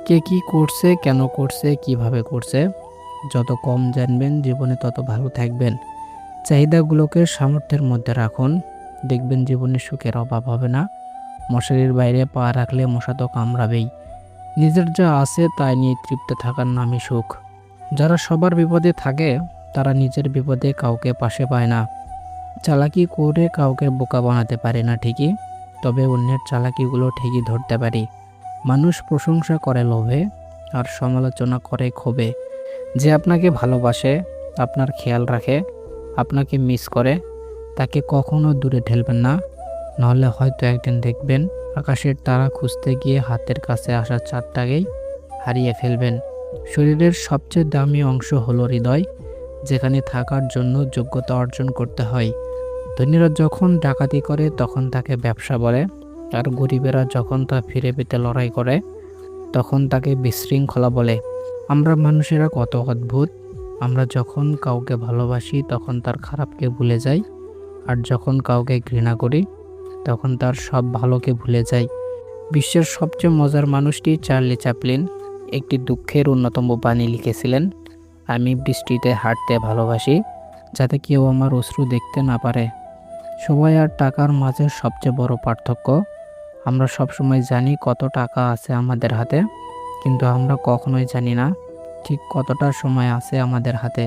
কে কি করছে, কেন করছে, কিভাবে করছে, যত কম জানবেন জীবনে তত ভালো থাকবেন। চাহিদাগুলোকে সামর্থ্যের মধ্যে রাখুন, দেখবেন জীবনে সুখের অভাব হবে না। মশারির বাইরে পা রাখলে মশা তো কামড়াবেই। নিজের যা আছে তাই নিয়ে তৃপ্ত থাকার নামই সুখ। যারা সবার বিপদে থাকে তারা নিজের বিপদে কাউকে পাশে পায় না। চালাকি করে কাউকে বোকা বানাতে পারে না ঠিকই, তবে অন্যের চালাকিগুলো ঠিকই ধরতে পারি। মানুষ প্রশংসা করে লোভে, আর সমালোচনা করে ক্ষোভে। যে আপনাকে ভালোবাসে, আপনার খেয়াল রাখে, আপনাকে মিস করে, তাকে কখনো দূরে ঠেলবেন না। নাহলে হয়তো একদিন দেখবেন আকাশের তারা খুঁজতে গিয়ে হাতের কাছে আসা চাঁদটাকেই হারিয়ে ফেলবেন। শরীরের সবচেয়ে দামি অংশ হলো হৃদয়, যেখানে থাকার জন্য যোগ্যতা অর্জন করতে হয়। ধনীরা যখন ডাকাতি করে তখন তাকে ব্যবসা বলে, আর গরিবেরা যখন তা ফিরে পেতে লড়াই করে তখন তাকে বিশৃঙ্খলা বলে। আমরা মানুষেরা কত অদ্ভুত! আমরা যখন কাউকে ভালোবাসি তখন তার খারাপকে ভুলে যাই, আর যখন কাউকে ঘৃণা করি তখন তার সব ভালোকে ভুলে যাই। বিশ্বের সবচেয়ে মজার মানুষটি চার্লি চ্যাপলিন একটি দুঃখের অন্যতম বাণী লিখেছিলেন, আমি বৃষ্টিতে হাঁটতে ভালোবাসি, যাতে কেউ আমার অশ্রু দেখতে না পারে। সময় আর টাকার মাঝে সবচেয়ে বড় পার্থক্য, আমরা সবসময় জানি কত টাকা আছে আমাদের হাতে, কিন্তু আমরা কখনোই জানি না ঠিক কতটা সময় আছে আমাদের হাতে।